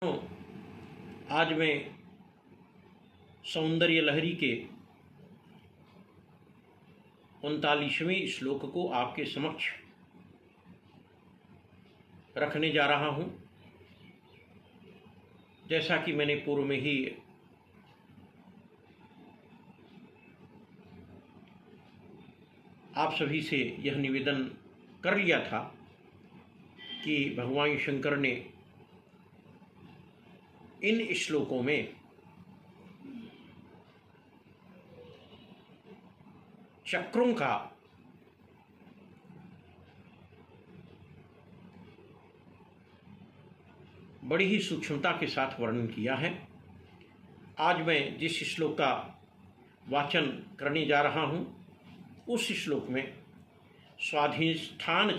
तो आज मैं सौंदर्य लहरी के 39वें श्लोक को आपके समक्ष रखने जा रहा हूँ। जैसा कि मैंने पूर्व में ही आप सभी से यह निवेदन कर लिया था कि भगवान शंकर ने इन श्लोकों में चक्रों का बड़ी ही सूक्ष्मता के साथ वर्णन किया है। आज मैं जिस श्लोक का वाचन करने जा रहा हूँ उस श्लोक में स्वाधिष्ठान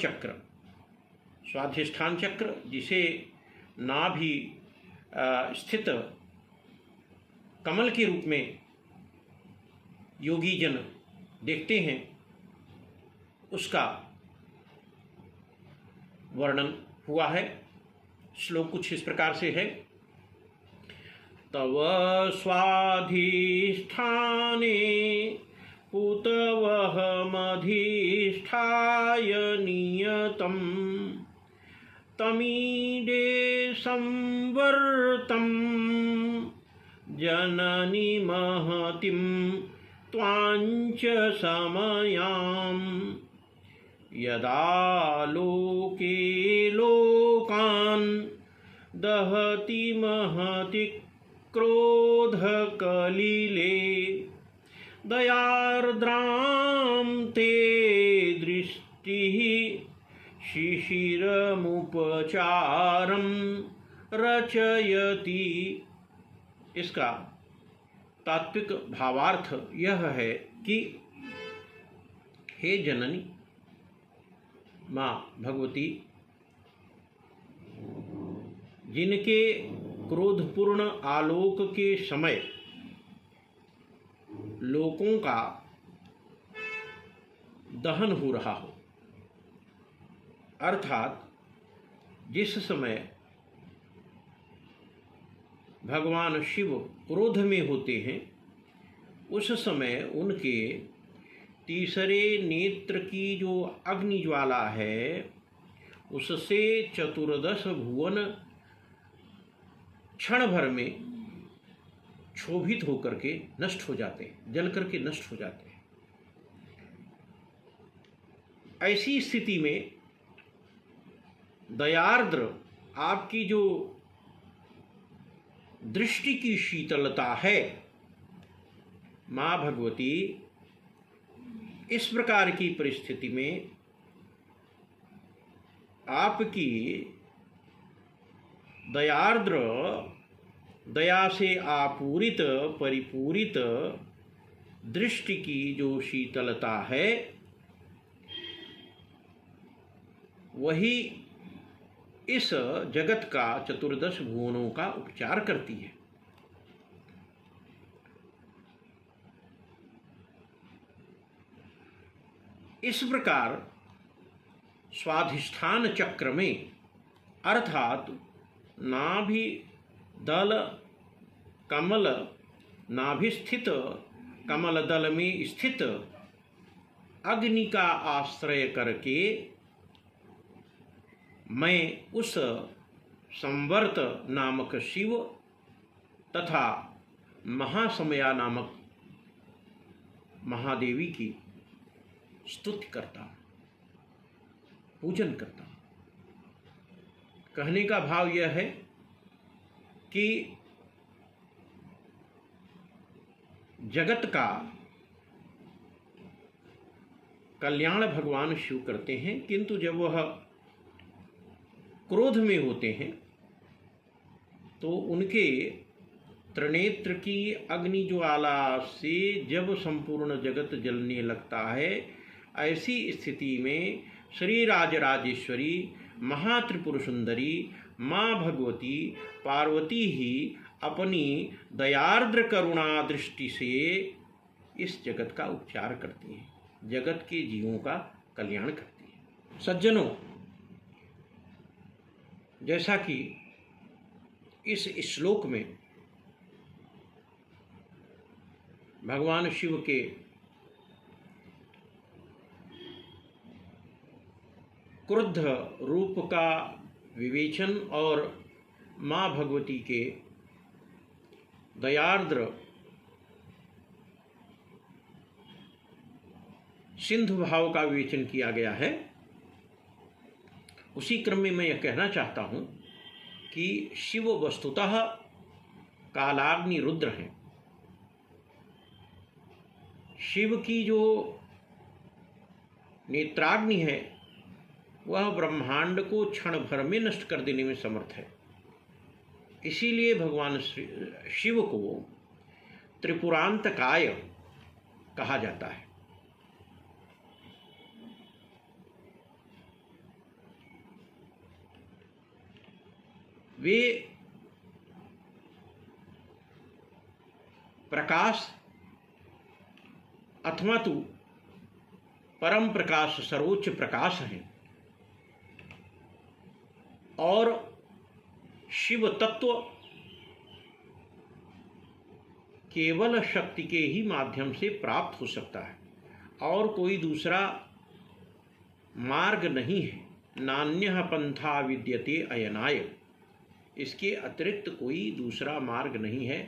चक्र जिसे नाभि स्थित कमल के रूप में योगी जन देखते हैं, उसका वर्णन हुआ है। श्लोक कुछ इस प्रकार से है। तव स्वाधिष्ठाने पुतवहमधिष्ठाय नियतम् तमीडे संवर्तं जननी महतिं त्वांच समयां यदा लोके लोकान् दहति महति क्रोधकलिले दयार्द्रां ते दृष्टिः शिशिरमुपचारं रचयति। इसका तात्विक भावार्थ यह है कि हे जननी माँ भगवती, जिनके क्रोधपूर्ण आलोक के समय लोकों का दहन हो रहा हो, अर्थात जिस समय भगवान शिव क्रोध में होते हैं उस समय उनके तीसरे नेत्र की जो अग्नि ज्वाला है उससे 14 भुवन क्षण भर में क्षोभित होकर के नष्ट हो जाते हैं, जल करके नष्ट हो जाते हैं। ऐसी स्थिति में दयार्द्र आपकी जो दृष्टि की शीतलता है माँ भगवती, इस प्रकार की परिस्थिति में आपकी दयार्द्र दया से आपूरित परिपूरित दृष्टि की जो शीतलता है वही इस जगत का 14 भुवनों का उपचार करती है। इस प्रकार स्वाधिष्ठान चक्र में अर्थात नाभि दल कमल नाभिस्थित कमल दल में स्थित अग्नि का आश्रय करके मैं उस संवर्त नामक शिव तथा महासमया नामक महादेवी की स्तुति करता हूँ, पूजन करता हूँ। कहने का भाव यह है कि जगत का कल्याण भगवान शिव करते हैं, किंतु जब वह क्रोध में होते हैं तो उनके त्रिनेत्र की अग्नि ज्वाला से जब संपूर्ण जगत जलने लगता है, ऐसी स्थिति में श्री राजराजेश्वरी महात्रिपुर सुंदरी माँ भगवती पार्वती ही अपनी दयार्द्र करुणा दृष्टि से इस जगत का उपचार करती हैं, जगत के जीवों का कल्याण करती हैं। सज्जनों, जैसा कि इस श्लोक में भगवान शिव के क्रुद्ध रूप का विवेचन और माँ भगवती के दयार्द्र सिंधु भाव का विवेचन किया गया है। उसी क्रम में मैं यह कहना चाहता हूँ कि शिव वस्तुतः कालाग्नि रुद्र हैं। शिव की जो नेत्राग्नि है वह ब्रह्मांड को क्षण भर में नष्ट कर देने में समर्थ है। इसीलिए भगवान शिव को त्रिपुरांतकाय कहा जाता है। वे प्रकाश अथवा तो परम प्रकाश, सर्वोच्च प्रकाश हैं और शिव तत्व केवल शक्ति के ही माध्यम से प्राप्त हो सकता है और कोई दूसरा मार्ग नहीं है। नान्यः पंथा विद्यते अयनाय, इसके अतिरिक्त कोई दूसरा मार्ग नहीं है।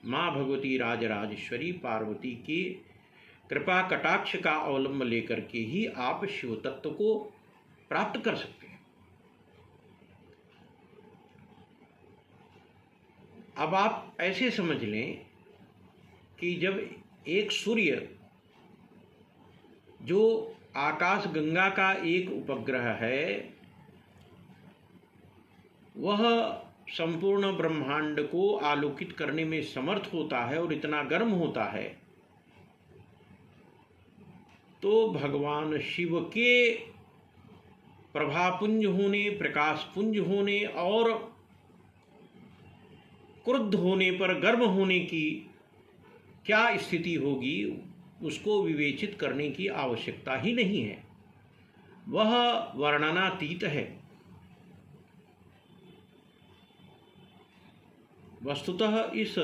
माँ भगवती राजराजेश्वरी पार्वती की कृपा कटाक्ष का अवलंब लेकर के ही आप शिव तत्व को प्राप्त कर सकते हैं। अब आप ऐसे समझ लें कि जब एक सूर्य जो आकाश गंगा का एक उपग्रह है वह संपूर्ण ब्रह्मांड को आलोकित करने में समर्थ होता है और इतना गर्म होता है, तो भगवान शिव के प्रभापुंज होने, प्रकाश पुंज होने और क्रुद्ध होने पर गर्म होने की क्या स्थिति होगी उसको विवेचित करने की आवश्यकता ही नहीं है। वह वर्णनातीत है। वस्तुतः इस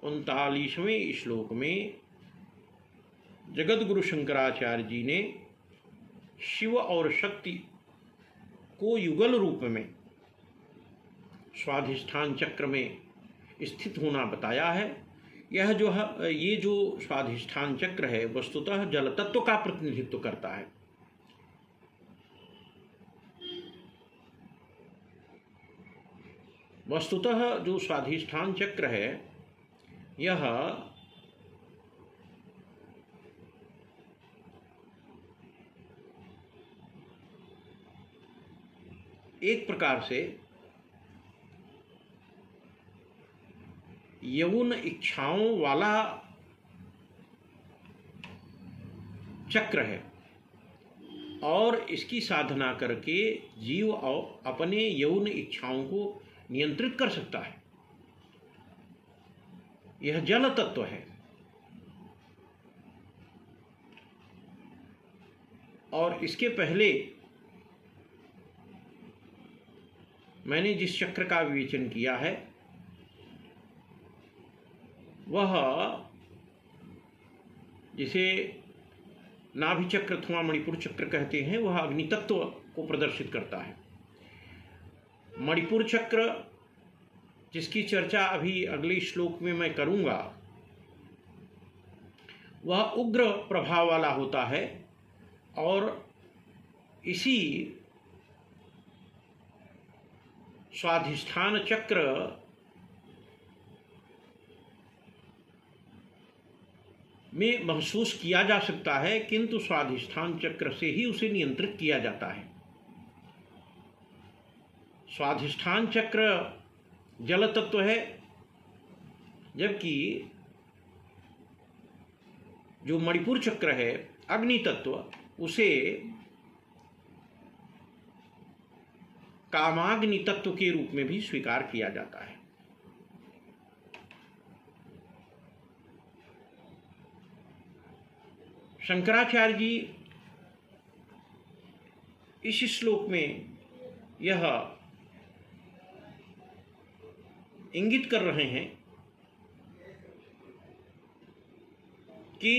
39वें श्लोक में जगत गुरु शंकराचार्य जी ने शिव और शक्ति को युगल रूप में स्वाधिष्ठान चक्र में स्थित होना बताया है। यह जो है, ये जो स्वाधिष्ठान चक्र है वस्तुतः जल तत्व का प्रतिनिधित्व करता है। वस्तुतः जो स्वाधिष्ठान चक्र है यह एक प्रकार से यौन इच्छाओं वाला चक्र है और इसकी साधना करके जीव अपने यौन इच्छाओं को नियंत्रित कर सकता है। यह जल तत्व है और इसके पहले मैंने जिस चक्र का विवेचन किया है वह जिसे नाभि चक्र अथवा मणिपुर चक्र कहते हैं, वह अग्नि तत्व को प्रदर्शित करता है। मणिपुर चक्र जिसकी चर्चा अभी अगले श्लोक में मैं करूंगा वह उग्र प्रभाव वाला होता है और इसी स्वाधिष्ठान चक्र में महसूस किया जा सकता है, किंतु स्वाधिष्ठान चक्र से ही उसे नियंत्रित किया जाता है। स्वाधिष्ठान चक्र जल तत्व है, जबकि जो मणिपुर चक्र है अग्नि तत्व, उसे कामाग्नि तत्व के रूप में भी स्वीकार किया जाता है। शंकराचार्य जी इस श्लोक में यह इंगित कर रहे हैं कि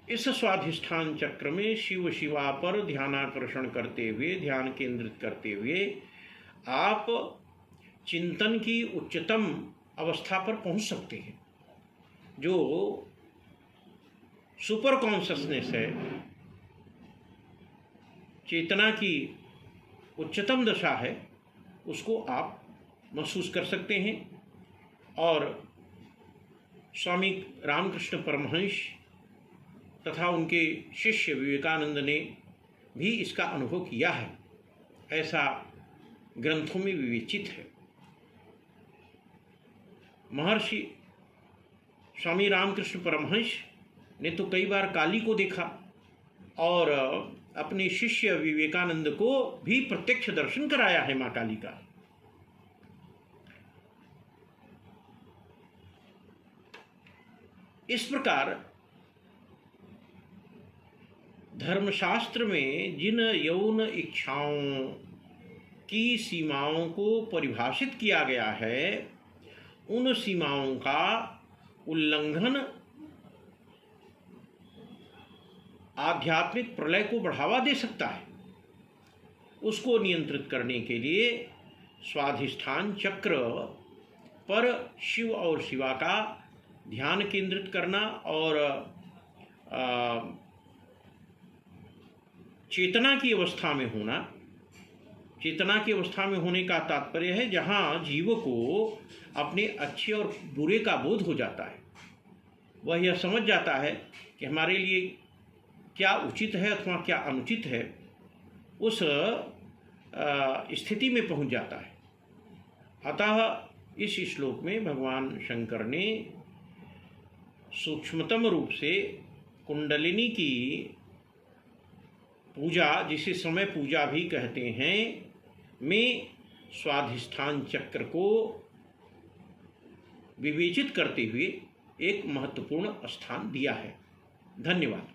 इस स्वाधिष्ठान चक्र में शिव शिवा पर ध्यानाकर्षण करते हुए, ध्यान केंद्रित करते हुए आप चिंतन की उच्चतम अवस्था पर पहुंच सकते हैं। जो सुपर कॉन्शसनेस है, चेतना की उच्चतम दशा है, उसको आप महसूस कर सकते हैं। और स्वामी रामकृष्ण परमहंस तथा उनके शिष्य विवेकानंद ने भी इसका अनुभव किया है, ऐसा ग्रंथों में विवेचित है। महर्षि स्वामी रामकृष्ण परमहंस ने तो कई बार काली को देखा और अपने शिष्य विवेकानंद को भी प्रत्यक्ष दर्शन कराया है मां काली का। इस प्रकार धर्मशास्त्र में जिन यौन इच्छाओं की सीमाओं को परिभाषित किया गया है, उन सीमाओं का उल्लंघन आध्यात्मिक प्रलय को बढ़ावा दे सकता है। उसको नियंत्रित करने के लिए स्वाधिष्ठान चक्र पर शिव और शिवा का ध्यान केंद्रित करना और चेतना की अवस्था में होना। चेतना की अवस्था में होने का तात्पर्य है जहाँ जीव को अपने अच्छे और बुरे का बोध हो जाता है, वह यह समझ जाता है कि हमारे लिए क्या उचित है अथवा क्या अनुचित है, उस स्थिति में पहुंच जाता है। अतः इस श्लोक में भगवान शंकर ने सूक्ष्मतम रूप से कुंडलिनी की पूजा, जिसे समय पूजा भी कहते हैं, में स्वाधिष्ठान चक्र को विवेचित करते हुए एक महत्वपूर्ण स्थान दिया है। धन्यवाद।